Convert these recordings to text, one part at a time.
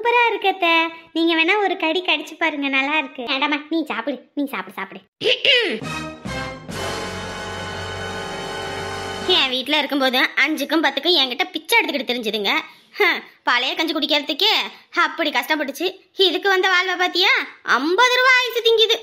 சூப்பரா இருக்கு அத்தை. நீங்க வேணா ஒரு கடி கடிச்சு பாருங்க, நல்லா இருக்கு. வேண்டாமா, நீ சாப்பிடு, நீ சாப்பிடு சாப்பிடு. என் வீட்டில் இருக்கும்போது 5க்கும் 10க்கும் என்கிட்ட பிச்சை எடுத்துக்கிட்டு தெரிஞ்சுதுங்க. பழைய கஞ்சி குடிக்கிறதுக்கே அப்படி கஷ்டப்பட்டுச்சு. இதுக்கு வந்த வாழ்வை பாத்தியா? 50 ரூபா ஆயிடுச்சு திங்குது.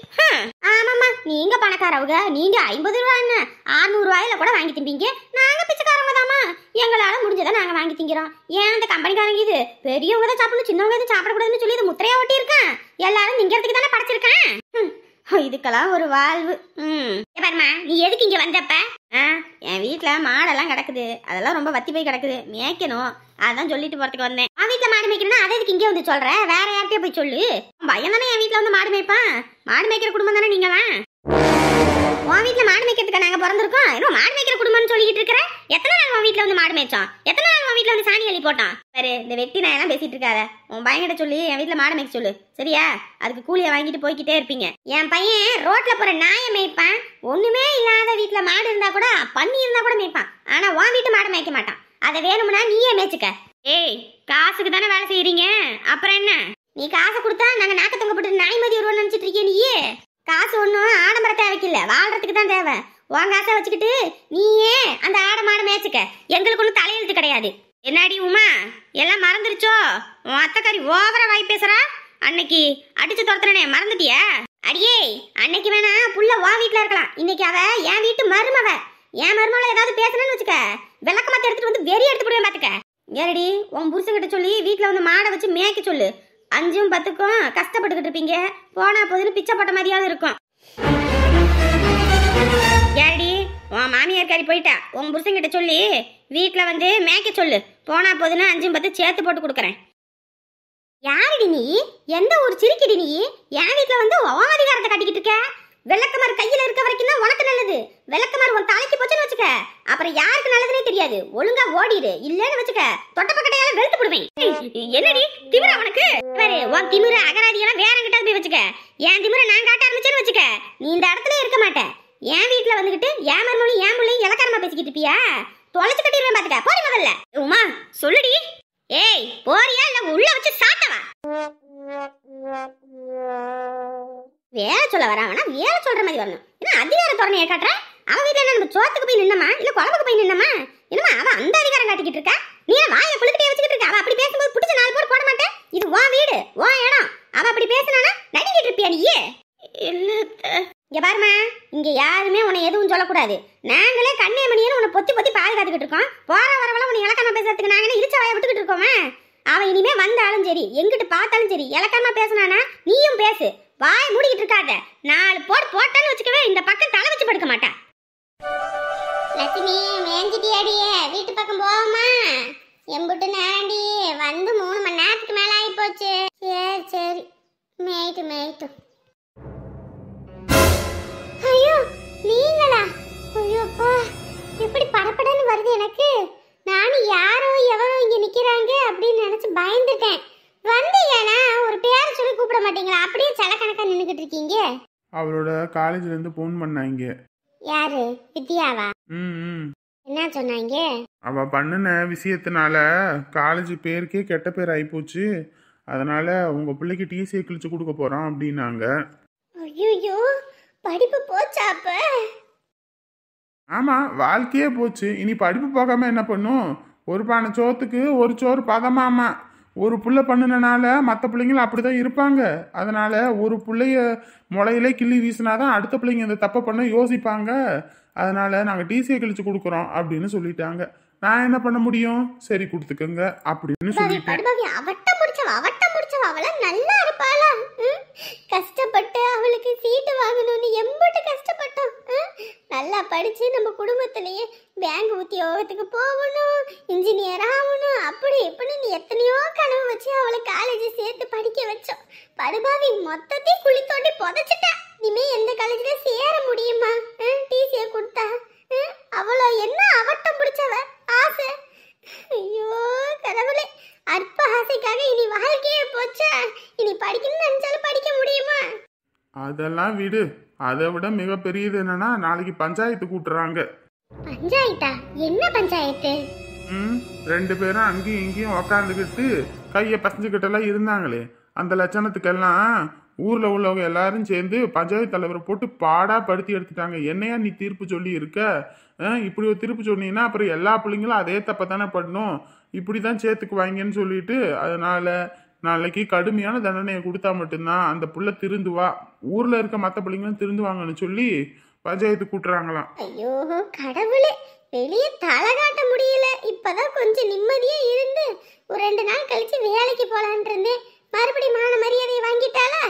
ஆமாம்மா, நீங்க பணக்காரவங்க. நீங்க 50 ரூபான்னு 600 ரூபாயில கூட வாங்கி திம்பீங்க. நாங்க பிச்சைக்காரவங்க தாமா, எங்களால முடிஞ்சதை நாங்க வாங்கி திங்கிறோம். ஏன் அந்த கம்பெனிக்காரங்க இது பெரியவங்க தான் சாப்பிடணும், சின்னவங்க எதுவும் சாப்பிடக்கூடாதுன்னு சொல்லி இது முத்திரையா ஒட்டி இருக்கேன். எல்லாரும் திங்கிறதுக்கு தானே படைச்சிருக்கேன். இதுக்கெல்லாம் ஒரு வாழ்வு. பாருமா, நீ எதுக்கு இங்க வந்தப்ப? என் வீட்டுல மாடெல்லாம் கிடக்குது, அதெல்லாம் ரொம்ப வத்தி போய் கிடக்குது, மேய்க்கணும். அதான் சொல்லிட்டு போறதுக்கு வந்தேன். என் வீட்டுல மாடு மேய்க்கணும்னா அதை எதுக்கு இங்கே வந்து சொல்ற? வேற யார்கிட்டயே போய் சொல்லு. பையன் தானே என் வீட்டுல வந்து மாடு மேய்ப்பான். மாடு மேய்க்கிற குடும்பம் தானே நீங்க தான். உன் வீட்டுல மாடு மேய்க்கிறதுக்கு நாங்க பிறந்திருக்கோம். இன்னும் மாடு மேய்க்கிற குடும்பம்னு சொல்லிட்டு இருக்கிற. எத்தனை நாள் உன் வீட்டுல வந்து மாடு மேய்ச்சோம்? எத்தனை நாள் உன் வீட்டுல வந்து சாணி அள்ளி போட்டான்? சரி, இந்த வெட்டி நான் எல்லாம் பேசிட்டு இருக்காத. உன் பையன்கிட்ட சொல்லி என் வீட்டுல மாடு மேய்க்க சொல்லு, சரியா? அதுக்கு கூலியை வாங்கிட்டு போய்கிட்டே இருப்பீங்க. என் பையன் ரோட்ல போற நாயை மேய்ப்பான். ஒண்ணுமே இல்லாத வீட்டுல மாடு இருந்தா கூட, பண்ணி இருந்தா கூட மேய்ப்பான். ஆனா உன் வீட்டு மாடு மேய்க்க மாட்டான். அதை வேணும்னா நீயே மேய்ச்சிக்க. ஏய், காசுக்கு தானே வேலை செய்யறீங்க, அப்புறம் என்ன? நீ காசை கொடுத்தா நாங்க நாக்க தொங்க போட்டு நாய் மதி வருவோம்னு நினைச்சிட்டு இருக்கே நீயே. காசு ஒன்றும் ஆடம்பர தேவைக்கு இல்லை, வாழ்றதுக்கு தான் தேவை. உன் காசை வச்சுக்கிட்டு நீயே அந்த ஆட மாடு மேய்ச்சிக்க. எங்களுக்கு ஒன்றும் தலையெழுத்து கிடையாது. என்னடி உமா, எல்லாம் மறந்துருச்சோ? உன் அத்தைக்காரி ஓவரா வாய் பேசுறா. அன்னைக்கு அடிச்சு துரத்துறனே, மறந்துட்டியா? அடியே, அன்னைக்கு வேணா புள்ள உன் வீட்டுல இருக்கலாம், இன்னைக்கு அவ என் வீட்டு மருமவ. என் மருமவளை ஏதாவது பேசணும்னு வச்சுக்க, விளக்கமாத்த எடுத்துட்டு வந்து வெறி எடுத்து போடுவேன் பாத்துக்க. ஏறடி, உன் புருஷங்கிட்ட சொல்லி வீட்டுல வந்து மாடை வச்சு மேய்க்க சொல்லு. 5ம் 10க்கும் கஷ்டப்பட்டுக்கிட்டு இருப்பீங்க, போனா போதுன்னு பிச்சை போட்ட மாதிரியாவது இருக்கும். ஏறடி, உன் மாமியார் காரி போயிட்டா, உன் புருஷங்கிட்ட சொல்லி வீட்டுல வந்து மேய்க்க சொல்லு. போனா போதுன்னு 5ம் 10 சேர்த்து போட்டு கொடுக்குறேன். யாருடி நீ? எந்த ஒரு சிரிக்கடி நீ? என் வீட்டுல வந்து உன் அதிகாரத்தை கட்டிக்கிட்டு இருக்க. விளக்கமாறு கையில இருக்க வரைக்கும் தான் உனக்கு நல்லது. விளக்கமாறு உன் தலைக்கு போச்சுன்னு வச்சுக்க, அப்புறம் யாருக்கு நல்லதுனே தெரியாது. ஒழுங்கா ஓடிடு, இல்லன்னு வச்சுக்க தொட்டப்பக்கட்டையால வெளுத்து போடுவேன். என்னடி திமிரா உனக்கு? பாரு, உன் திமிர அகராதியெல்லாம் வேற கிட்ட போய் வச்சுக்க. என் திமிர நான் காட்ட ஆரம்பிச்சேன்னு வச்சுக்க, நீ இந்த இடத்துல இருக்க மாட்டேன். என் வீட்டுல வந்துகிட்டு என் மருமகளும் என் பிள்ளையும் இலக்காரமா பேசிக்கிட்டு இருப்பியா? தொலைச்சு கட்டிடுவேன் பாத்துக்க. போடி முதல்ல. உமா சொல்லுடி. ஏய், போறியா இல்ல உள்ள வச்சு சாத்தவா? வேலை சொல்ல வராங்கன்னா வேலை சொல்ற மாதிரி வரணும். ஏன்னா அதிகார தோரணையை காட்டுற. அவன் வீட்டுல என்ன நம்ம சோத்துக்கு போய் நின்னமா இல்ல குழம்புக்கு போய் நின்னமா? என்னமா அவன் அந்த அதிகாரம் காட்டிக்கிட்டு இருக்கா? நீ வாயை குளிக்கிட்டே வச்சுக்கிட்டு இருக்க. அவ அப்படி பேசும்போது பிடிச்ச 4 போட்டு போட மாட்டேன். இது உன் வீடு, உன் இடம். அவ அப்படி பேசினானா நடிக்கிட்டு இருப்பியா நீயே? இங்க பாருமா, இங்க யாருமே உன்னை எதுவும் சொல்லக்கூடாது. நாங்களே கண்ணே மணியன்னு உன்னை பொத்தி பொத்தி பாதுகாத்துக்கிட்டு இருக்கோம். போற வரவெல்லாம் உன்னை இலக்காம பேசுறதுக்கு நாங்க என்ன இழிச்ச வாயை விட்டுக்கிட்டு இருக்கோமா? அவன் இனிமே வந்தாலும் சரி, எங்கிட்டு பார்த்தாலும் சரி, இலக்காம பேசினானா நீயும் பேசு. வாய் மூடிக்கிட்டு இருக்காத. 4 போட்டு போட்டான்னு வச்சுக்கவே இந்த பக்கம் தலை வச்சு படுக்க மாட்டா. லட்சுமி, மேஞ்சிட்டியாடியே? வீட்டு பக்கம் போவோமா? எம்புட்டு நேரண்டி வந்து 3 மணி நேரத்துக்கு மேல ஆகி போச்சு. சரி சரி, மேய்ட்டு மேய்ட்டு. ஐயோ, நீங்களா? ஐயோப்பா, எப்படி படப்படன்னு வருது எனக்கு. நானும் யாரோ எவரோ இங்க நிக்கிறாங்க அப்படின்னு நினைச்சு பயந்துட்டேன். வந்தீங்கன்னா ஒரு பேர் சொல்லி கூப்பிட மாட்டீங்களா? அப்படியே சலக்கணக்கா நின்னுக்கிட்டு இருக்கீங்க. அவளோட காலேஜ்ல இருந்து போன் பண்ணாங்க. யாரு? வித்யாவா? என்ன சொன்னாங்க? அவ பண்ணின விஷயத்தினால காலேஜ் பேருக்கே கெட்ட பேர் ஆயிப்போச்சு. அதனால உங்க பிள்ளைக்கு டிசியை கிழிச்சு கொடுக்க போறோம் அப்படின்னாங்க. ஐயோ, படிப்பு போச்சா அப்ப? ஆமா, வாழ்க்கையே போச்சு. இனி படிப்பு போகாம என்ன பண்ணும்? ஒரு பானை சோத்துக்கு ஒரு சோறு பதமாமா. ஒரு புள்ள பண்ணுனால மற்ற பிள்ளைங்களும் அப்படிதான் இருப்பாங்க. அதனால ஒரு பிள்ளைய முளையிலே கிள்ளி வீசினாதான் அடுத்த பிள்ளைங்க இந்த தப்பை பண்ண யோசிப்பாங்க. அதனால நாங்கள் டிசியை கழிச்சு கொடுக்குறோம் அப்படின்னு சொல்லிட்டாங்க. நான் என்ன பண்ண முடியும்? சரி கொடுத்துக்கங்க அப்படின்னு சொல்லிட்டேன். அவளாம் நல்லா இருப்பாளா? கஷ்டப்பட்டு அவளுக்கு சீட்டு வாங்கணும்னு எம்பட்டு கஷ்டப்பட்டோம். நல்லா படிச்சு நம்ம குடும்பத்திலேயே பேங்க் உத்தியோகத்துக்கு போகணும், இன்ஜினியர் ஆகணும், அப்படி இப்படின்னு எத்தனையோ கனவு வச்சு அவளை காலேஜ் சேர்த்து படிக்க வச்சோம். படுபாவி மொத்தத்தையும் குழி தோண்டி புதைச்சிட்டா. இனிமே எந்த காலேஜ்ல சேர முடியுமா? டிசியை கொடுத்தா அவளோ என்ன அவட்டம் பிடிச்சவ ஆசை. ஐயோ கடவுளே, அற்ப ஆசைக்காக இனி வாழ்க்கையே போச்சா? இனி படிக்கணும்னு நினைச்சாலும் படிக்க முடியுமா? அதெல்லாம் விடு. அதை விட மிகப்பெரியது என்னன்னா, நாளைக்கு பஞ்சாயத்து கூட்டுறாங்க. பஞ்சாயத்தா? என்ன பஞ்சாயத்து? 2 பேரும் அங்கேயும் இங்கேயும் உக்காந்துக்கிட்டு கையை பசஞ்சுக்கிட்டெல்லாம் இருந்தாங்களே அந்த லட்சணத்துக்கெல்லாம் ஊர்ல உள்ளவங்க எல்லாரும் சேர்ந்து பஞ்சாயத்து தலைவரை போட்டு பாடா படுத்தி எடுத்துட்டாங்க. என்னையா நீ தீர்ப்பு சொல்லி இருக்க? இப்படி ஒரு தீர்ப்பு சொன்னீங்கன்னா அப்புறம் எல்லா பிள்ளைங்களும் அதே தப்ப தானே பண்ணணும். இப்படிதான் சேர்த்துக்குவாங்கன்னு சொல்லிட்டு அதனால நாளைக்கு கடுமையான தண்டனையை கொடுத்தா மட்டும்தான் அந்த புள்ள திருந்துவா, ஊர்ல இருக்க மற்ற பிள்ளைங்களும் திருந்துவாங்கன்னு சொல்லி பஞ்சாயத்து கூட்டுறாங்களாம். ஐயோ கடவுளே, வெளியே தலை காட்ட முடியல. இப்பதான் கொஞ்சம் நிம்மதியா இருந்து ஒரு 2 நாள் கழிச்சு வேலைக்கு போலான் இருந்தேன். மறுபடியும் மான மரியாதையை வாங்கிட்டாளா?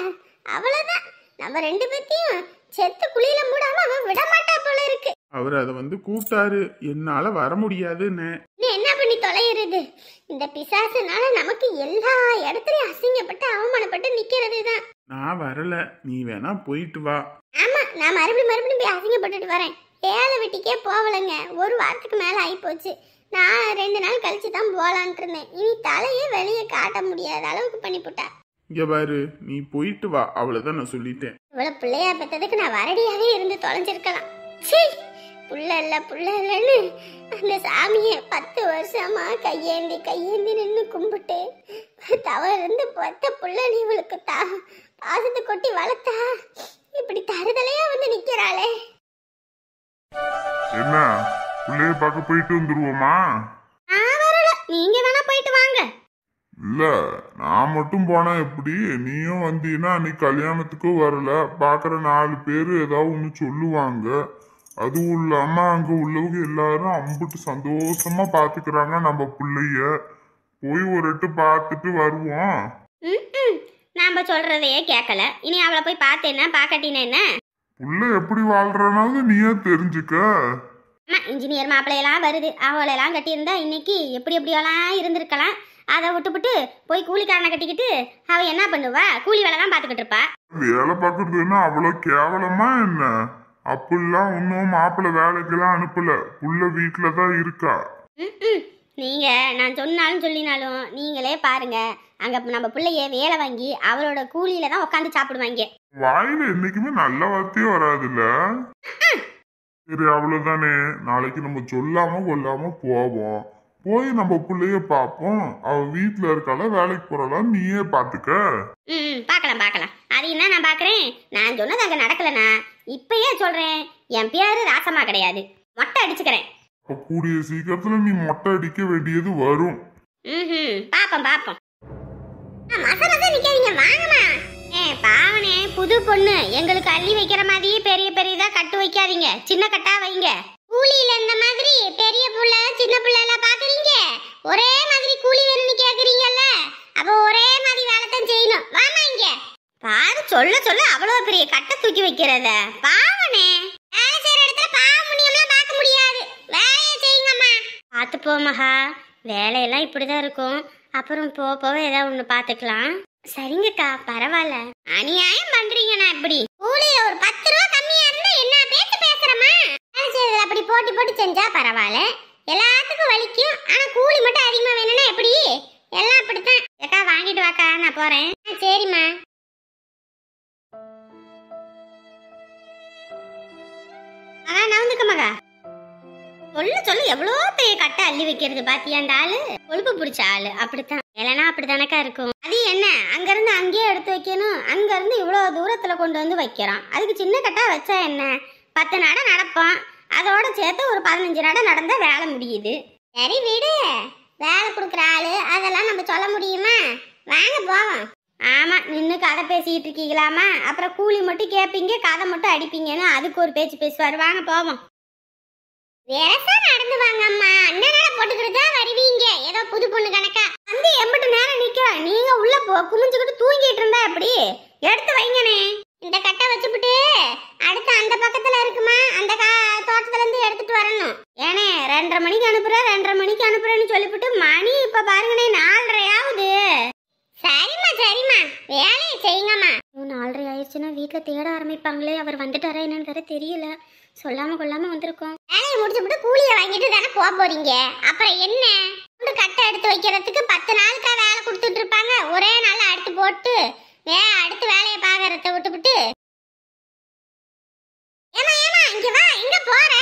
அவ்வளவுதான், நம்ம 2 பேத்தையும் செத்து குழியில மூடாம அவன் விட மாட்டா போல இருக்கு. அவர் அதை கூப்பிட்டாரு, என்னால வர முடியாதுன்னு. நீ என்ன பண்ணி தொலைகிறது? இந்த பிசாசுனால நமக்கு எல்லா இடத்துலயும் அசிங்கப்பட்டு அவமானப்பட்டு நிக்கிறது தான். நான் வரல, நீ வேணா போயிட்டு வா. ஆமா, நான் மறுபடியும் போய் அசிங்கப்பட்டுட்டு வரேன். வேலை வெட்டிக்கே போகலைங்க, ஒரு வாரத்துக்கு மேல ஆயிப்போச்சு. நான் 2 நாள் கழிச்சு தான் போலான் இருந்தேன். இனி தலையே வெளியே காட்ட முடியாத அளவுக்கு பண்ணிவிட்டா. இங்க பாரு, நீ போயிட்டு வா, அவ்வளவுதான் நான் சொல்லிட்டேன். இவ்வளவு பிள்ளையா பெற்றதுக்கு நான் வரடியாவே இருந்து தொலைஞ்சிருக்கலாம். சீ, புள்ள இல்லன்னு அந்த சாமியை 10 வருஷமா கையேந்தி நின்று கும்பிட்டு தவறு இருந்து பத்த புள்ள நீ இவளுக்கு பாசத்தை கொட்டி வளர்த்தா இப்படி தருதலையா நிக்கிறாளே. என்ன பிள்ளைய பார்க்க போயிட்டு வந்துருவோமா? நான் வரல, நீங்க வேணா போயிட்டு வாங்க. இல்ல, நான் மட்டும் போனா எப்படி? நீயும் வந்தீன்னா நீ கல்யாணத்துக்கும் வரல, பாக்குற 4 பேரு ஏதாவது ஒண்ணு சொல்லுவாங்க. அதுவும் இல்லாம அங்க உள்ளவங்க எல்லாரும் அம்புட்டு சந்தோஷமா பாத்துக்கிறாங்க நம்ம பிள்ளைய. போய் ஒரு எட்டு பார்த்துட்டு வருவோம். நாம சொல்றதையே கேட்கல, இனி அவளை போய் பார்த்தேன்னா பாக்கட்டினா என்ன? புள்ள எப்படி வாழ்றனாவது நீயே தெரிஞ்சுக்க. இன்ஜினியர் மாப்பிள்ளையெல்லாம் வருது, அவளெல்லாம் கட்டியிருந்தா இன்னைக்கு எப்படியெல்லாம் இருந்திருக்கலாம். அதை விட்டுவிட்டு போய் கூலிக்காரனை கட்டிக்கிட்டு அவ என்ன பண்ணுவா? கூலி வேலை தான் பார்த்துக்கிட்டு இருப்பா. வேலை பார்க்கறதுன்னா அவ்வளவு கேவலமா என்ன? அப்படிலாம் ஒன்னும் மாப்பிள்ளை வேலைக்கெல்லாம் அனுப்பல, புள்ள வீட்டுலதான் இருக்கா. நீங்க நான் சொன்னாலும் சொல்லினாலும் நீங்களே பாருங்க, அங்க நம்ம பிள்ளைய வேலை வாங்கி அவளோட கூலியில தான் உட்காந்து சாப்பிடுவாங்க. வாயில என்னைக்குமே நல்ல வார்த்தையே வராதுல்ல. சரி அவ்வளவுதானே, நாளைக்கு நம்ம சொல்லாம கொல்லாம போவோம். போய் நம்ம பிள்ளைய பாப்போம். அவ வீட்டுல இருக்கால, வேலைக்கு போறாளா, நீயே பாத்துக்க. பாக்கலாம். அது என்ன நான் பாக்குறேன். நான் சொன்னது அங்க நடக்கலனா இப்பயே சொல்றேன், என் பேரு ராசமா கிடையாது, மொட்டை அடிச்சுக்கிறேன். கூடிய சீக்கிரத்துல நீ மொட்டை அடிக்க வேண்டியது வரும். பாப்போம். மசரதா நிக்காதீங்க, வாங்கம்மா. பாவனே, புது பொண்ணு, எங்களுக்கு அள்ளி வைக்கிற மாதிரி பெரியதா கட்டு வைக்காதீங்க, சின்ன கட்டா வைங்க. கூலியில இந்த மாதிரி பெரிய புள்ள சின்ன புள்ள எல்லாம் பாக்குறீங்க, ஒரே மாதிரி கூலி வேணும்னு கேக்குறீங்கல்ல, அப்ப ஒரே மாதிரி வேலை தான் செய்யணும். வாமா இங்க பாரு, சொல்ல அவ்வளவு பெரிய கட்டை தூக்கி வைக்கிறத. பாவனே, வேலை செய்யற இடத்துல பாவமுனியம்லாம் பார்க்க முடியாது, வேலையை செய்யுங்கம்மா. பார்த்து போ மகா, வேலையெல்லாம் இப்படிதான் இருக்கும், அப்புறம் போக ஏதாவது ஒண்ணு பாத்துக்கலாம். சரிங்கக்கா, பரவாயில்ல. அநியாயம் பண்றீங்கண்ணா. இப்படி கூலியில ஒரு 10 ரூபா கம்மியா இருந்தா என்ன பேச்சு பேசுறமா? அப்படி போட்டி செஞ்சா பரவாயில்ல, எல்லாத்துக்கும் வலிக்கும். ஆனா கூலி மட்டும் அதிகமா வேணும்னா எப்படி? எல்லாம் அப்படித்தான். அக்கா வாங்கிட்டு வாக்கா, நான் போறேன். சரிம்மா. மகா நவுந்துக்க மகா. சொல்ல எவ்வளோ பெரிய கட்டை அள்ளி வைக்கிறது பாத்தியாண்ட ஆளு, கொழுப்பு பிடிச்ச ஆளு. அப்படித்தான், இல்லைன்னா அப்படித்தானக்கா இருக்கும். அது என்ன, அங்க இருந்து அங்கேயே எடுத்து வைக்கணும், அங்க இருந்து இவ்வளவு தூரத்துல கொண்டு வந்து வைக்கிறான். அதுக்கு சின்ன கட்டா வச்சா என்ன, 10 நட நடப்பான், அதோட சேர்த்து ஒரு 15 நட நடந்தா வேலை முடியுது. சரி விடு, வேலை கொடுக்குற ஆளு, அதெல்லாம் நம்ம சொல்ல முடியுமா? வாங்க போவோம். ஆமா, நின்று கதை பேசிக்கிட்டு இருக்கீங்களாமா, அப்புறம் கூலி மட்டும் கேட்பீங்க, கதை மட்டும் அடிப்பீங்கன்னு அதுக்கு ஒரு பேச்சு பேசுவாரு. வாங்க போவோம். வேசா நடந்து வாங்க அம்மா, அண்ணனால போட்டுக்கிட்டு தான் வருவீங்க, ஏதோ புது பொண்ணு கணக்கா வந்து எம்பிட்டு நேரம் நிக்க. நீங்க உள்ள குமிஞ்சுக்கிட்டு தூங்கிட்டு இருந்தா எப்படி? எடுத்து வைங்கனே. இந்த கட்டை வச்சுப்புட்டு அடுத்து அந்த பக்கத்துல இருக்குமா, அந்த தோட்டத்துல இருந்து எடுத்துட்டு வரணும். ஏனே 2:30 மணிக்கு அனுப்புறேன்னு சொல்லிவிட்டு மணி இப்ப பாருங்கண்ணே 4:30 ஆகுது. சரிம்மா வேலையை செய்யுங்கம்மா. 4:30 ஆயிடுச்சுன்னா வீட்டுல தேட ஆரம்பிப்பாங்களே, அவர் வந்துட்டாரா என்னன்னு வேற தெரியல. சொல்லாம கொள்ளாம வந்திருக்கோம். வேலையை முடிச்சுட்டு கூலியை வாங்கிட்டு தானே போறீங்க, அப்புறம் என்ன? கட்டை எடுத்து வைக்கிறதுக்கு 10 நாளுக்கா வேலை கொடுத்துட்டு இருப்பாங்க, ஒரே நாள் அடுத்து போட்டு அடுத்து வேலையை பாக்குறத விட்டுவிட்டு. ஏமா இங்க வா, எங்க போற?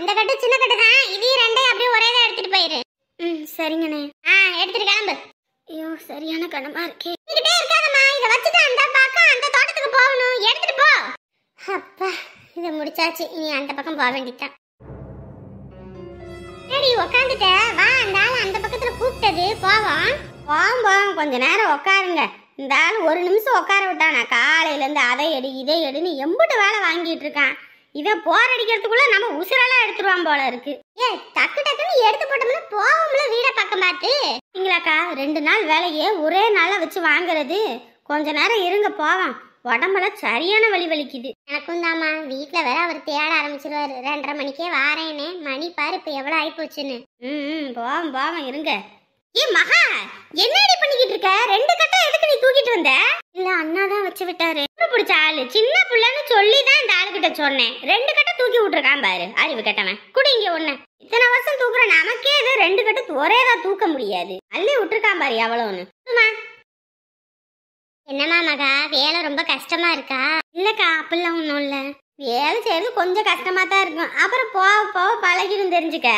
இந்த கட்டு சின்ன கட்டு தான், இதையும் 2 அப்படியே ஒரே தான் எடுத்துட்டு போயிரு. சரிங்கண்ணே. எடுத்துட்டு கிளம்பு. ஐயோ சரியான கனமா இருக்கே. இங்கிட்டே இருக்காதம்மா, இத வச்சுட்டு அந்த பக்கம் அந்த தோட்டத்துக்கு போகணும். எடுத்துட்டு போ. அப்பா இத முடிச்சாச்சு, இனி அந்த பக்கம் போக வேண்டியதான். ஏடி உட்காந்துட்ட, வா அந்த ஆள் அந்த பக்கத்துல கூப்பிட்டது போவோம். போவோம் கொஞ்ச நேரம் உட்காருங்க. இந்த ஆள் ஒரு நிமிஷம் உட்கார விட்டானா காலையில இருந்து அதை எடு இதை எடுன்னு எம்பிட்டு வேலை வாங்கிட்டு இருக்கான். இதை போர் அடிக்கிறதுக்குள்ள நம்ம உசுரெல்லாம் எடுத்துருவான் போல இருக்கு. ஏ டக்கு டக்குன்னு எடுத்து போட்டோம்னா போவோம்ல வீட பக்கம் பார்த்து. நீங்களாக்கா 2 நாள் வேலையே ஒரே நாளா வச்சு வாங்குறது. கொஞ்ச நேரம் இருங்க போவோம். உடம்பெல்லாம் சரியான வலி வலிக்குது. எனக்கும் தாமா, வீட்டுல வேற அவர் தேட ஆரம்பிச்சிருவாரு. 2:30 மணிக்கே வாரேன்னு. மணி பாரு இப்ப எவ்வளவு ஆயி போச்சுன்னு. போவோம் போவோம் இருங்க. ஏ மகா என்னடி பண்ணிக்கிட்டு இருக்க? 2 கட்டை எதுக்கு நீ தூக்கிட்டு வந்த? இல்ல அண்ணா தான் வச்சு விட்டாரு. பிடிச்ச ஆளு சின்ன பிள்ளைன்னு சொல்லிதான் இந்த ஆளுகிட்ட சொன்னேன். 2 கட்டை தூக்கி விட்டுருக்கான் பாரு அறிவு கட்டவன். குடிங்க ஒண்ணு. இத்தனை வருஷம் தூக்குற நமக்கே இது 2 கட்டை ஒரேதான் தூக்க முடியாது. அள்ளி விட்டுருக்கான் பாரு எவ்வளவுன்னு. என்னமா மகா வேலை ரொம்ப கஷ்டமா இருக்கா? இல்லக்கா அப்படிலாம் ஒண்ணும் இல்ல. வேலை செய்யறது கொஞ்சம் கஷ்டமா தான் இருக்கும். அப்புறம் போக போக பழகிடும் தெரிஞ்சுக்க.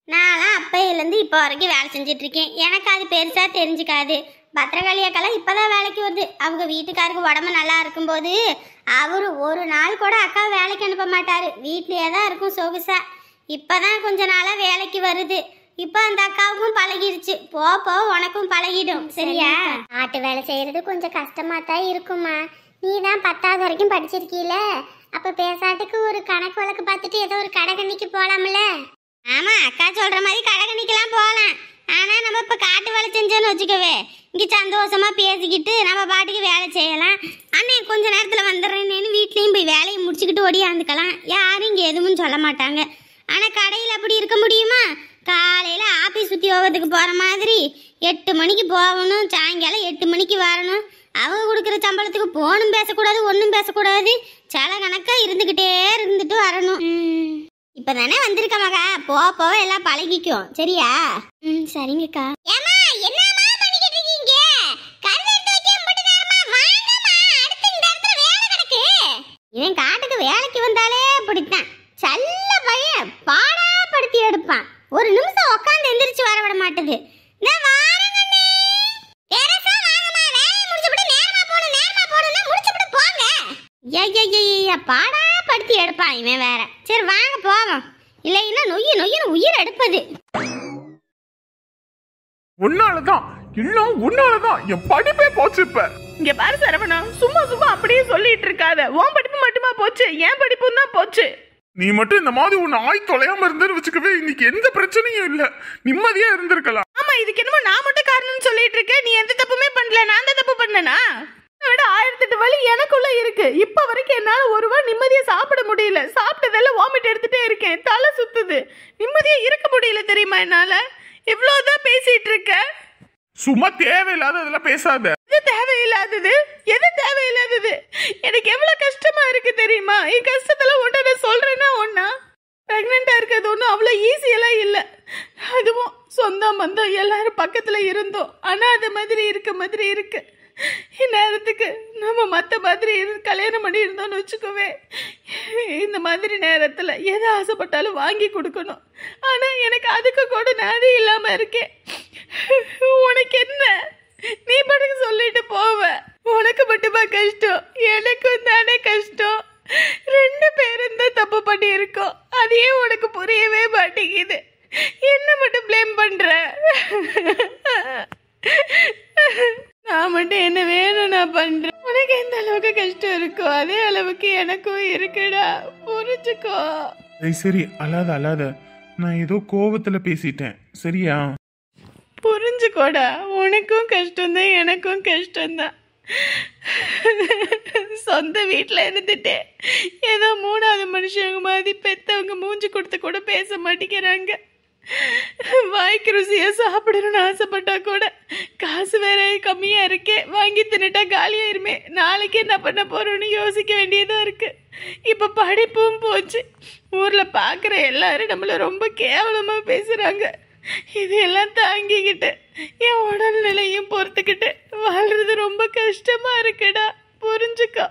நான்லாம் அப்பையிலேருந்து இப்போ வரைக்கும் வேலை செஞ்சுட்டு இருக்கேன். எனக்கு அது பெருசா தெரிஞ்சுக்காது. பத்திரகாளி அக்காலாம் இப்பதான் வேலைக்கு வருது. அவங்க வீட்டுக்காருக்கு உடம்பு நல்லா இருக்கும்போது அவரு ஒரு நாள் கூட அக்கா வேலைக்கு அனுப்ப மாட்டாரு. வீட்லயே தான் இருக்கும் சொகுசா. இப்பதான் கொஞ்ச நாளா வேலைக்கு வருது. இப்ப அந்த அக்காவுக்கும் பழகிருச்சு. போ உனக்கும் பழகிடும். சரியா? ஆட்டு வேலை செய்யறது கொஞ்சம் கஷ்டமா தான் இருக்குமா. நீ தான் 10வது வரைக்கும் படிச்சிருக்கீல. அப்ப பேசாட்டுக்கு ஒரு கணக்கு வழக்கு பார்த்துட்டு ஏதோ ஒரு கடைகண்ணிக்கு போலாம்ல. ஆமா அக்கா சொல்ற மாதிரி கடைகண்ணிக்கெல்லாம் போகலாம். ஆனா நம்ம இப்ப காட்டு வேலை செஞ்சோன்னு வச்சுக்கவே இங்க சந்தோஷமா பேசிக்கிட்டு நம்ம பாட்டுக்கு வேலை செய்யலாம். அண்ணே கொஞ்ச நேரத்துல வந்துடுறேன்னு வீட்லயும் போய் வேலையை முடிச்சுக்கிட்டு ஓடியாந்துக்கலாம். யாரும் இங்க எதுவும் சொல்ல மாட்டாங்க. ஆனா கடையில் அப்படி இருக்க முடியுமா? காலையில ஆபீஸ் உத்தியோகத்துக்கு போற மாதிரி 8 மணிக்கு போகணும், சாயங்காலம் 8 மணிக்கு வரணும். அவங்க கொடுக்குற சம்பளத்துக்கு போனும் பேசக்கூடாது ஒன்றும் பேசக்கூடாது. சில கணக்கா இருந்துட்டு வரணும். இப்பதானே வந்திருக்க மகா, போக எல்லாம் பழகிக்கும். சரியா? சரிங்கக்கா. ஏமா என்னமா பண்ணிக்கிட்டு இருக்கீங்க? கருவேட்டு வைக்க முடி நேரமா வாங்கம்மா, அடுத்து இந்த இடத்துல வேலை கிடக்கு. இவன் காட்டுக்கு வேலைக்கு வந்தாலே அப்படித்தான். சல்ல பையன் பாடாப்படுத்தி எடுப்பான். ஒரு நிமிஷம் உட்காந்து எந்திரிச்சு வர விட மாட்டேது. நான் வாரங்கண்ணே. தெரசா வாங்கம்மா, வேலையை முடிச்சுட்டு நேரமா போணும்னா முடிச்சுட்டு போங்க. ஐயா பாடாப்படுத்தி எடுப்பான் இவன் வேற. சரி வாங்க போவோம். இல்லைன்னா நொய்யு உயிர் எடுப்பது. உன்னாலதான் இன்னும் உன்னாலதான் என் படிப்பே போச்சு. இப்ப இங்க பாரு சரவணா, சும்மா அப்படியே சொல்லிட்டு இருக்காத. உன் படிப்பு மட்டுமா போச்சு, என் படிப்பும் தான் போச்சு. நீ மட்டும் இந்த மாதிரி உன்னை ஆய் தொலையாம இருந்தேன்னு வச்சுக்கவே இன்னைக்கு எந்த பிரச்சனையும் இல்ல, நிம்மதியா இருந்திருக்கலாம். ஆமா இதுக்கு என்னமோ நான் மட்டும் காரணம்னு சொல்லிட்டு இருக்கேன். நீ எந்த தப்புமே பண்ணல, நான் தான் தப்பு பண்ணனா? விட 1008 வலி எனக்குள்ள இருக்கு. இப்ப வரைக்கும் என்னால ஒரு வாரம் நிம்மதியா சாப்பிட முடியல. சாப்பிட்டதெல்லாம் வாமிட் எடுத்துட்டே இருக்கேன். தலை சுத்துது. நிம்மதியா இருக்க முடியல தெரியுமா என்னால. இவ்வளவுதான் பேசிட்டு இருக்க. சும்மா தேவையில்லாத பேசாத. எது தேவையில்லாதது? எனக்கு எவ்வளவு கஷ்டமா இருக்கு தெரியுமா? என் கஷ்டத்துல ஒன்றை நான் சொல்றேன்னா ஒன்னா, பிரெக்னெண்டா இருக்கிறது ஒன்றும் அவ்வளோ ஈஸியெல்லாம் இல்லை. அதுவும் சொந்தம் பந்தம் எல்லாரும் பக்கத்துல இருந்தோம். ஆனா அது மாதிரி இருக்கு. இந்நேரத்துக்கு நம்ம மற்ற மாதிரி கல்யாணம் பண்ணி இருந்தோம்னு வச்சுக்கோவே, இந்த மாதிரி நேரத்துல எதை ஆசைப்பட்டாலும் வாங்கி கொடுக்கணும். ஆனா எனக்கு அதுக்கு கூட நாதி இல்லாம இருக்கேன். உனக்கு என்ன? நீ பாட்டுக்கு சொல்லிட்டு போவ. உனக்கு மட்டுமா கஷ்டம்? எனக்கும் தானே கஷ்டம். 2 பேரும் தான் தப்பு பண்ணி இருக்கோம். அதையே உனக்கு புரியவே மாட்டேங்குது. என்ன மட்டும் பிளேம் பண்ற? நான் மட்டும் என்ன வேணும் நான் பண்றேன். உனக்கு எந்த அளவுக்கு கஷ்டம் இருக்கோ அதே அளவுக்கு எனக்கும் இருக்குடா, புரிஞ்சுக்கோ. சரி அழாத. நான் ஏதோ கோவத்துல பேசிட்டேன். சரியா? புரிஞ்சுக்கோடா, உனக்கும் கஷ்டம்தான் எனக்கும் கஷ்டம்தான். சொந்த வீட்டுல இருந்துட்டு ஏதோ 3வது மனுஷங்க மாதிரி பெத்தவங்க மூஞ்சி கொடுத்து கூட பேச மாட்டேங்கிறாங்க. வாய்க்கு ருசியா சாப்பிடணும்னு ஆசைப்பட்டா கூட காசு வேற கம்மியா இருக்கே, வாங்கி தின்னுட்டா காலியாயிருமே, நாளைக்கு என்ன பண்ண போறோம்னு யோசிக்க வேண்டியதா இருக்கு. இப்ப படிப்பும் போச்சு. ஊர்ல பாக்குற எல்லாரும் நம்மள ரொம்ப கேவலமா பேசுறாங்க. இதையெல்லாம் தாங்கிக்கிட்டு என் உடல்நிலையும் பொறுத்துக்கிட்டு வாழ்றது ரொம்ப கஷ்டமா இருக்குடா, புரிஞ்சுக்கோ.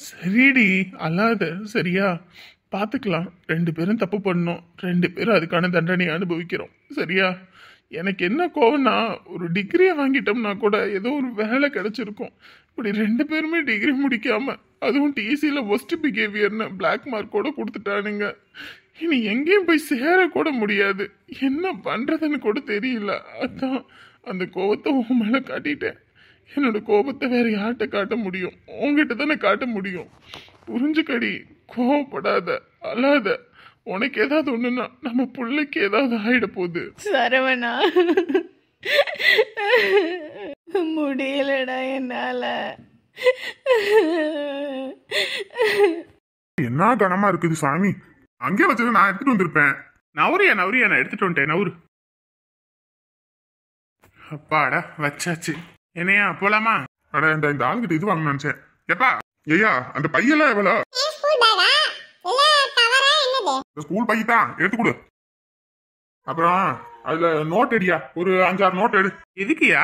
சரிடி அழாத. சரியா? பார்த்துக்கலாம். 2 பேரும் தப்பு பண்ணோம், 2 பேரும் அதுக்கான தண்டனையை அனுபவிக்கிறோம். சரியா? எனக்கு என்ன கோவம்னா, ஒரு டிகிரியை வாங்கிட்டோம்னா கூட ஏதோ ஒரு வேலை கிடைச்சிருக்கும். இப்படி 2 பேருமே டிகிரி முடிக்காம, அதுவும் டிசியில் ஒஸ்ட் பிஹேவியர்னு பிளாக் மார்க்கோட கொடுத்துட்டானுங்க. இனி எங்கேயும் போய் சேரக்கூட முடியாது. என்ன பண்ணுறதுன்னு கூட தெரியல. அதான் அந்த கோவத்தை உன் மேலே காட்டிட்டேன். என்னோட கோபத்தை வேற யார்கிட்ட காட்ட முடியும்? உங்ககிட்ட தானே காட்ட முடியும். புரிஞ்சுக்கடி, கோவப்படாத, அழாத. உனக்கு ஏதாவது ஒண்ணுன்னா நம்ம பிள்ளைக்கு ஏதாவது ஆயிட போகுது. சரவணா, முடியலடா என்னால. என்ன கனமா இருக்குது சாமி. அங்கே வச்சது நான் எடுத்துட்டு வந்திருப்பேன். நவரியா நான் எடுத்துட்டு வந்துட்டேன். நவரு. அப்பாடா வச்சாச்சு. என்னையா போலாமா? அட இந்த ஆளுகிட்ட இது வாங்க நினைச்சேன். எப்பா ஐயா அந்த பையெல்லாம் எவ்வளோ? ஸ்கூல் பைய தான் எடுத்து கொடு. அப்புறம் அதுல நோட் அடியா, ஒரு 5-6 நோட் எடு. எதுக்குயா?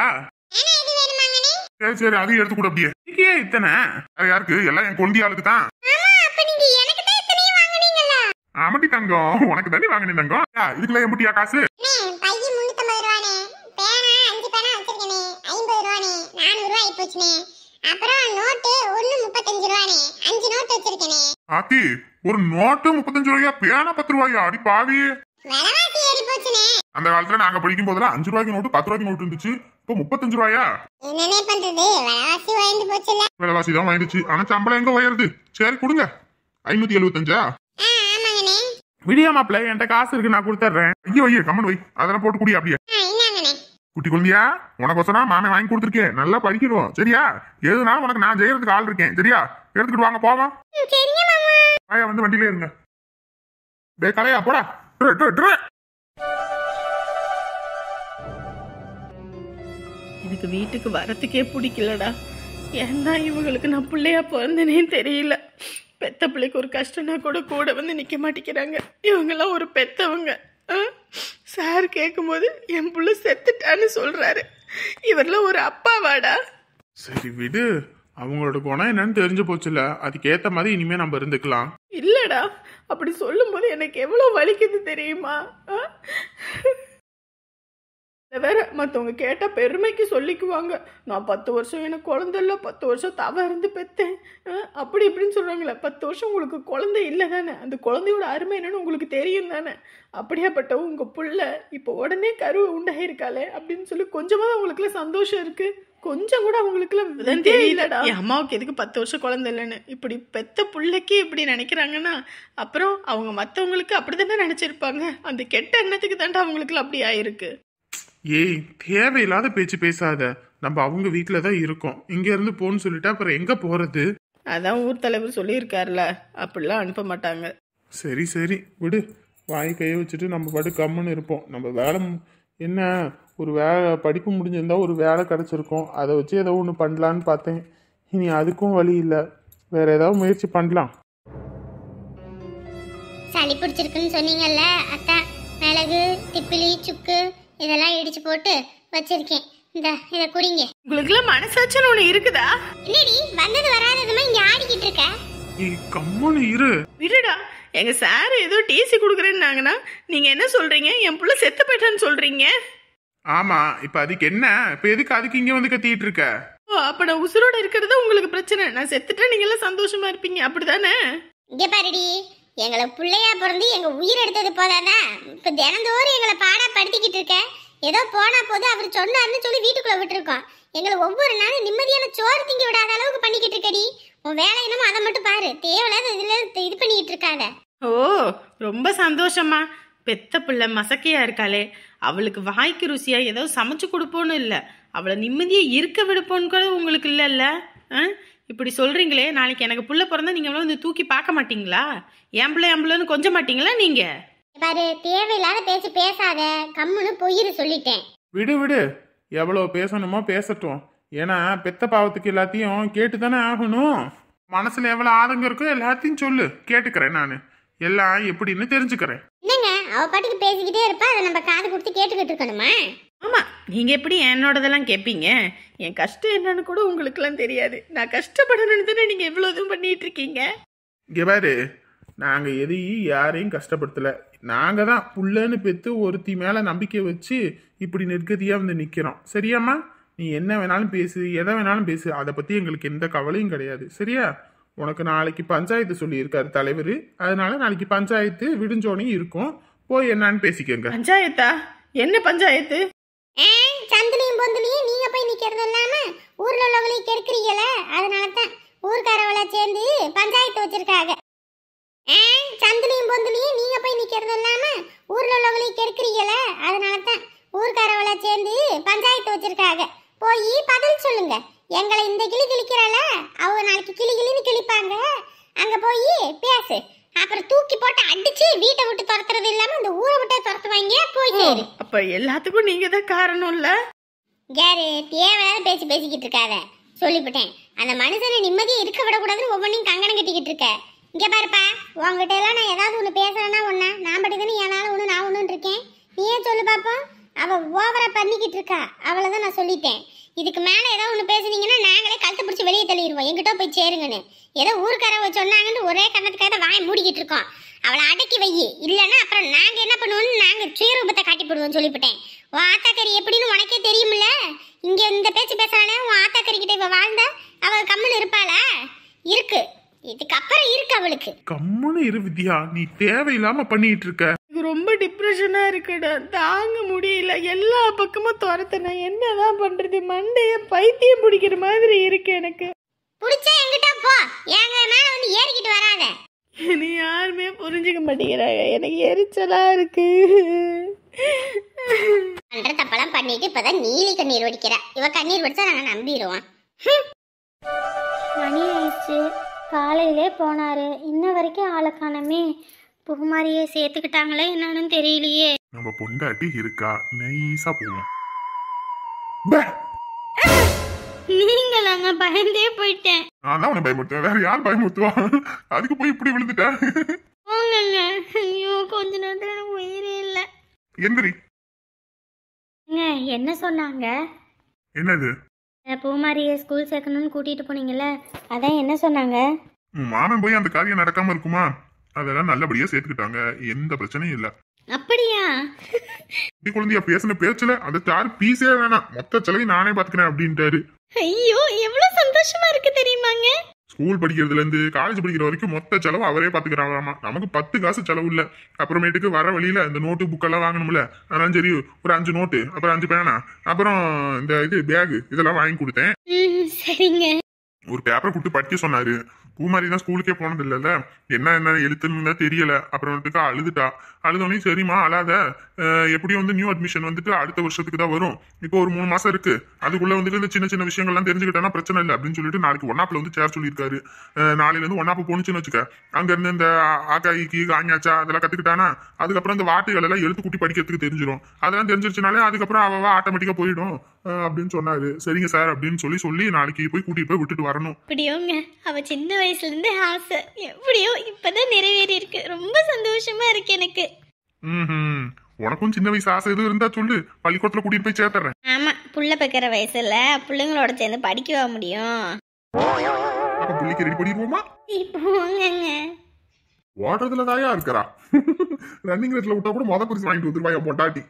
சரி அதையும் எடுத்து கொடு. அப்படியே இதுக்கே இத்தனை? யாருக்கு? எல்லாம் என் கொண்டி ஆளுக்கு தான். ஆமாட்டி தங்கம், உனக்கு தானே வாங்கினேன் தங்கம். இதுக்குள்ள எம்பிட்டியா காசு? ஆத்தி ஒரு நோட்டு 35 ரூபாயா? பேனா 10 ரூபாயா? அடி பாவி. அந்த காலத்துல நாங்க படிக்கும் போதெல்லாம் 5 ரூபாய்க்கு நோட்டு 10 ரூபாய்க்கு நோட்டு இருந்துச்சு. இப்போ 35 ரூபாயா? விலைவாசி தான் வாங்கிடுச்சு. ஆனா சம்பளம் எங்க உயருது? சரி கொடுங்க. 575. விடியா மாப்பிள்ள, என்கிட்ட காசு இருக்கு, நான் கொடுத்துறேன். ஐயோ கம்மன் வை, அதெல்லாம் போட்டு குடி. அப்படியே குட்டி குழந்தையா, உனக்கு மாமே வாங்கி கொடுத்துருக்கேன். நல்லா படிக்கணும் சரியா? எதுனாலும் உனக்கு நான் செய்யறதுக்கு ஆள் இருக்கேன் சரியா? எடுத்துக்கிட்டு வாங்க போவா. வாயா வந்து வண்டியிலே இருங்க. டே கலையா போடா. எனக்கு வீட்டுக்கு வரத்துக்கே பிடிக்கலடா. ஏன்னா இவங்களுக்கு நான் பிள்ளையா பிறந்தனே தெரியல. பெத்த பிள்ளைக்கு ஒரு கஷ்டம்னா கூட வந்து நிற்க மாட்டேங்கிறாங்க. இவங்கெல்லாம் ஒரு பெத்தவங்க. சார் கேட்கும்போது என் புள்ள செத்துட்டான்னு சொல்றாரு. இவரெல்லாம் ஒரு அப்பாவாடா? சரி விடு, அவங்களோட குணம் என்னன்னு தெரிஞ்சு போச்சுல, அதுக்கேத்த மாதிரி இனிமே நம்ம இருந்துக்கலாம். இல்லடா, அப்படி சொல்லும் போது எனக்கு எவ்வளவு வலிக்குது தெரியுமா? வேற மற்றவங்க கேட்டா பெருமைக்கு சொல்லிக்குவாங்க, நான் 10 வருஷம் எனக்கு குழந்தை இல்லை, 10 வருஷம் தவ இருந்து பெத்தேன், அப்படி இப்படின்னு சொல்றாங்களே. 10 வருஷம் உங்களுக்கு குழந்தை இல்லை தானே? அந்த குழந்தையோட அருமை என்னன்னு உங்களுக்கு தெரியும் தானே? அப்படியாப்பட்ட உங்க புள்ள இப்போ உடனே கருவை உண்டாயிருக்காளே அப்படின்னு சொல்லி கொஞ்சமாவது அவங்களுக்குலாம் சந்தோஷம் இருக்கு? கொஞ்சம் கூட அவங்களுக்குலாம் தெரியலடா. என் அம்மாவுக்கு எதுக்கு 10 வருஷம் குழந்தை இல்லைன்னு. இப்படி பெத்த பிள்ளைக்கு இப்படி நினைக்கிறாங்கன்னா அப்புறம் அவங்க மற்றவங்களுக்கு அப்படித்தானே நினைச்சிருப்பாங்க. அந்த கெட்ட எண்ணத்துக்கு தாண்டா அவங்களுக்குலாம் அப்படி ஆயிருக்கு. ஏய் தேவையில்லாத பேச்சு பேசாத. நம்ம அவங்க வீட்டுல தான் இருக்கோம். இங்க இருந்து போன்னு சொல்லிட்டா அப்புறம் எங்க போறது? அதான் ஊர் தலைவர் சொல்லியிருக்காருல, அப்படிலாம் அனுப்ப மாட்டாங்க. சரி விடு, வாய் கையை வச்சுட்டு நம்ம பாட்டு கம்முன்னு இருப்போம். நம்ம வேலை என்ன, ஒரு வேலை படிப்பு முடிஞ்சிருந்தா ஒரு வேலை கிடைச்சிருக்கும். அதை வச்சு ஏதோ ஒன்று பண்ணலான்னு பார்த்தேன். இனி அதுக்கும் வழி இல்லை. வேற ஏதாவது முயற்சி பண்ணலாம். சளி பிடிச்சிருக்குன்னு சொன்னீங்கல்ல அத்தான், மிளகு திப்பிலி சுக்கு இதெல்லாம் இடிச்சு போட்டு வச்சிருக்கேன். இதை குடிங்க. உங்களுக்குலாம் மனசாட்சின்னு ஒண்ணு இருக்குதா? இல்லடி, வந்தது வராததுமா இங்க ஆடிக்கிட்டு இருக்க. கம்முன்னு இரு. விடுடா, எங்க சார் ஏதோ டிசி கொடுக்குறேன்னாங்கன்னா நீங்க என்ன சொல்றீங்க? என் புள்ள செத்து போயிட்டான்னு சொல்றீங்க. ஆமா, இப்ப அதுக்கு என்ன? இப்ப எதுக்கு அதுக்கு இங்க வந்து கத்திட்டு இருக்க? அப்ப நான் உசுரோட இருக்கிறது உங்களுக்கு பிரச்சனை. நான் செத்துட்டா நீங்க எல்லாம் சந்தோஷமா இருப்பீங்க, அப்படிதானே? இங்க பாருடி, எங்களை பிள்ளையா பிறந்து எங்க உயிர் எடுத்தது போதாதான் இப்ப தினந்தோறும் எங்களை பாடா படுத்திக்கிட்டு இருக்க. ஏதோ போனா போது அவர் சொன்னார்னு சொல்லி வீட்டுக்குள்ள விட்டுருக்கோம். எங்களை ஒவ்வொரு நாளும் நிம்மதியான சோறு திங்க விடாத அளவுக்கு பண்ணிக்கிட்டு இருக்கடி. உன் வேலை என்னமோ அதை மட்டும் பாரு, தேவையில்லாத இதுல இது பண்ணிக்கிட்டு இருக்காத. ஓ, ரொம்ப சந்தோஷமா. பெத்த பிள்ளை மசக்கையா இருக்காளே, அவளுக்கு வாய்க்கு ருசியா ஏதோ சமைச்சு கொடுப்போன்னு இல்லை, அவளை நிம்மதியா இருக்க விடுப்போன்னு கூட உங்களுக்கு இல்லைல்ல. இப்படி சொல்றீங்களே, நாளைக்கு எனக்கு புள்ள பிறந்தா நீங்க வந்து தூக்கி பார்க்க மாட்டீங்களா? என் பிள்ளைன்னு கொஞ்சம் மாட்டீங்களா நீங்க? பாரு, தேவையில்லாத பேச்சு பேசாத, கம்முன்னு பொய்யிரு சொல்லிட்டேன். விடு, எவ்வளவு பேசணுமோ பேசட்டும். ஏன்னா பெத்த பாவத்துக்கு எல்லாத்தையும் கேட்டுதானே ஆகணும். மனசுல எவ்வளவு ஆதங்கம் இருக்கோ எல்லாத்தையும் சொல்லு, கேட்டுக்கிறேன். நானு எல்லாம் எப்படின்னு தெரிஞ்சுக்கிறேன். என்னங்க அவ பாட்டுக்கு பேசிக்கிட்டே இருப்பா, அதை நம்ம காது கொடுத்து கேட்டுக்கிட்டு இருக்கணுமா? ஆமா, நீங்க எப்படி என்னோடதெல்லாம் கேட்பீங்க? என் கஷ்டம் என்னன்னு கூட உங்களுக்கு எல்லாம் தெரியாது. நான் கஷ்டப்படணும்னு தானே நீங்க இவ்வளவு இதுவும் பண்ணிட்டு இருக்கீங்க. இங்க பாரு, நாங்க எதையும் யாரையும் கஷ்டப்படுத்தல. நாங்க தான் புள்ளன்னு பெத்து ஒருத்தி மேல நம்பிக்கை வச்சு இப்படி நெருக்கதியா வந்து நிக்கிறோம். சரியாம்மா? நீ என்ன வேணாலும் பேசு, எதை வேணாலும் பேசு, அதை பத்தி எங்களுக்கு எந்த கவலையும் கிடையாது. சரியா? உனக்கு நாளைக்கு பஞ்சாயத்து சொல்லியிருக்காரு தலைவர். அதனால நாளைக்கு பஞ்சாயத்து விடிஞ்சோனையும் இருக்கும். போய் என்னன்னு பேசிக்கங்க. பஞ்சாயத்தா? என்ன பஞ்சாயத்து? சந்திலையும் பொந்துலையும் நீங்க போய் நிக்கிறது இல்லாம ஊர்ல உள்ளவங்களையும் கெடுக்கிறீங்கள, அதனாலதான் ஊர்க்காரவள சேர்ந்து பஞ்சாயத்து வச்சிருக்காங்க. சந்திலையும் பொந்துலையும் நீங்க போய் நிக்கிறது இல்லாம ஊர்ல உள்ளவங்களையும் கெடுக்கிறீங்கள, அதனாலதான் ஊர்க்காரவள சேர்ந்து பஞ்சாயத்து வச்சிருக்காங்க. போய் பதில் சொல்லுங்க. எங்களை இந்த கிளி கிளிக்கிறாள, அவங்க நாளைக்கு கிளி கிளின்னு கிளிப்பாங்க. அங்க போய் பேசு. அப்புறம் தூக்கி போட்டு அடிச்சு வீட்டை விட்டு துரத்துறது இல்லாம இந்த ஊரை விட்டு துரத்துவாங்க. போய் சேரு. அப்ப எல்லாத்துக்கும் நீங்க தான் காரணம் இல்ல? யாரு தேவையான பேசிக்கிட்டு இருக்காத சொல்லிவிட்டேன். அந்த மனுஷனை நிம்மதியை இருக்க விடக்கூடாதுன்னு ஒவ்வொன்றையும் கங்கணம் கட்டிக்கிட்டு இருக்க. இங்க பாருப்பா, உங்ககிட்ட எல்லாம் நான் ஏதாவது ஒண்ணு பேசுறேன்னா ஒண்ணா நான் பட்டுதானே என்னால ஒண்ணு நான் ஒண்ணுன்னு இருக்கேன். நீ ஏன் சொல்லு பாப்போம். அவ ஓவரா பண்ணிக்கிட்டு இருக்கா, அவளைதான் நான் சொல்லிட்டேன். இதுக்கு மேல ஏதாவது ஒண்ணு பேசுனீங்கன்னா நாங்களே கழுத்தை பிடிச்சி வெளியே தள்ளிடுவோம். எங்கிட்ட போய் சேருங்கன்னு ஏதோ ஊருக்காரவ சொன்னாங்கன்னு ஒரே கண்ணத்துக்காக வாயை மூடிக்கிட்டு இருக்கோம். அவளை அடக்கி வை, இல்லைன்னா அப்புறம் நாங்க என்ன பண்ணுவோம்னு நாங்க சுயரூபத்தை காட்டி போடுவோம். சொல்லிவிட்டேன். உன் ஆத்தாக்கறி எப்படின்னு உனக்கே தெரியுமில்ல. இங்க இந்த பேச்சு பேசுறானே உன் ஆத்தாக்கறி கிட்ட இவ வாழ்ந்தா அவ கம்முன்னு இருப்பாளா? இருக்கு, இதுக்கப்புறம் இருக்கு அவளுக்கு. கம்முன்னு இரு வித்யா, நீ தேவையில்லாம பண்ணிட்டு இருக்க. ரொம்ப டிப்ரெஷனா இருக்குடா, தாங்க முடியல. எல்லா பக்கமும் துரத்தன, என்னதான் பண்றது? மண்டைய பைத்தியம் பிடிக்கிற மாதிரி இருக்கு எனக்கு. புடிச்சா எங்கிட்ட போ, எங்க மேல வந்து ஏறிக்கிட்டு வராத. என்னை யாருமே புரிஞ்சுக்க மாட்டேங்கிறாங்க, எனக்கு எரிச்சலா இருக்கு. பண்ற தப்பெல்லாம் பண்ணிட்டு இப்பதான் நீலி கண்ணீர் வடிக்கிற. இவ கண்ணீர் வடிச்சா நாங்க நம்பிடுவோம். மணி ஆயிடுச்சு, காலையிலே போனாரு, இன்ன வரைக்கும் ஆளை காணமே. புகுமாரியை சேர்த்துக்கிட்டாங்களே என்னன்னு தெரியலையே. நம்ம பொண்டாட்டி இருக்கா, நைஸா போவோம். நீங்களாங்க? பயந்தே போயிட்டேன். நான் தான் உன்னை பயமுறுத்துவேன், வேற யார் பயமுறுத்துவா? அதுக்கு போய் இப்படி விழுந்துட்டேன். போங்கங்க. ஐயோ, கொஞ்ச நேரத்துல எனக்கு உயிரே இல்ல. எந்திரி. என்ன சொன்னாங்க? என்னது? பூமாரியை ஸ்கூல் சேர்க்கணும்னு கூட்டிட்டு போனீங்கல்ல, அதான் என்ன சொன்னாங்க? உன் மாமன் போய் அந்த காரியம் நடக்காம இருக்குமா? அதெல்லாம் நல்லபடியா சேர்த்துக்கிட்டாங்க, எந்த பிரச்சனையும் இல்ல. அப்படியா? குழந்தையா பேசின பேச்சுல அந்த சார் பீஸே வேணாம், மொத்த செலவை நானே பாத்துக்கிறேன் அப்படின்ட்டாரு. ஐயோ, எவ்வளவு சந்தோஷமா இருக்கு தெரியுமாங்க. ஸ்கூல் படிக்கிறதுல இருந்து காலேஜ் படிக்கிற வரைக்கும் மொத்த செலவு அவரே பாத்துக்கிறாங்களாமா. நமக்கு 10 காசு செலவு இல்ல. அப்புறமேட்டுக்கு வர வழியில இந்த நோட்டு புக்கெல்லாம் வாங்கணும்ல, அதனால சரி ஒரு 5 நோட்டு, அப்புறம் 5 பேனா, அப்புறம் இந்த இது பேகு இதெல்லாம் வாங்கி கொடுத்தேன். சரிங்க. ஒரு பேப்பர் கொடுத்து படிக்க சொன்னாரு. பூமாரி தான் ஸ்கூலுக்கே போனது இல்லைல்ல, என்ன எழுத்துன்னு தெரியல. அப்புறமேட்டுக்கு அழுதுட்டா. அழுதோடனே சரிம்மா அழாத, எப்படியும் வந்து நியூ அட்மிஷன் வந்துட்டு அடுத்த வருஷத்துக்கு தான் வரும், இப்போ ஒரு 3 மாசம் இருக்கு, அதுக்குள்ள வந்துட்டு இந்த சின்ன சின்ன விஷயங்கள்லாம் தெரிஞ்சுக்கிட்டா பிரச்சனை இல்லை அப்படின்னு சொல்லிட்டு நாளைக்கு ஒன்னாப்புல வந்து சேர் சொல்லியிருக்காரு. நாளையில இருந்து ஒன்னாப்பு போனுச்சுன்னு வச்சுக்க, அங்க இருந்து இந்த ஆக்காய்க்கு ஆங்காச்சா அதெல்லாம் கத்துக்கிட்டானா அதுக்கப்புறம் இந்த வார்த்தைகள் எல்லாம் எழுத்து கூட்டி படிக்கிறதுக்கு தெரிஞ்சிடும். அதெல்லாம் தெரிஞ்சிருச்சுனாலே அதுக்கப்புறம் அவ ஆட்டோமேட்டிக்கா போயிடும் அப்படின்னு சொன்னாரு. சரிங்க சார் அப்படின்னு சொல்லி நாளைக்கு போய் கூட்டிட்டு போய் விட்டுட்டு வரணும். அப்படியோங்க, அவ சின்ன வயசுல இருந்து ஆசை எப்படியோ இப்பதான் நிறைவேறி இருக்கு. ரொம்ப சந்தோஷமா இருக்கு எனக்கு. உனக்கும் சின்ன வயசு ஆசை எதுவும் இருந்தா சொல்லு, பள்ளிக்கூடத்துல கூட்டிட்டு போய் சேர்த்துறேன். ஆமா, புள்ள பெக்கிற வயசுல பிள்ளைங்களோட சேர்ந்து படிக்கவா முடியும்? புள்ளிக்கு ரெடி பண்ணிடுவோமா? போங்க. ஓடுறதுல தாயா இருக்கிறா. ரன்னிங் ரேஸ்ல விட்டா கூட மொத பரிசு வாங்கிட்டு வந்துருவாங்க பொண்டாட்டி.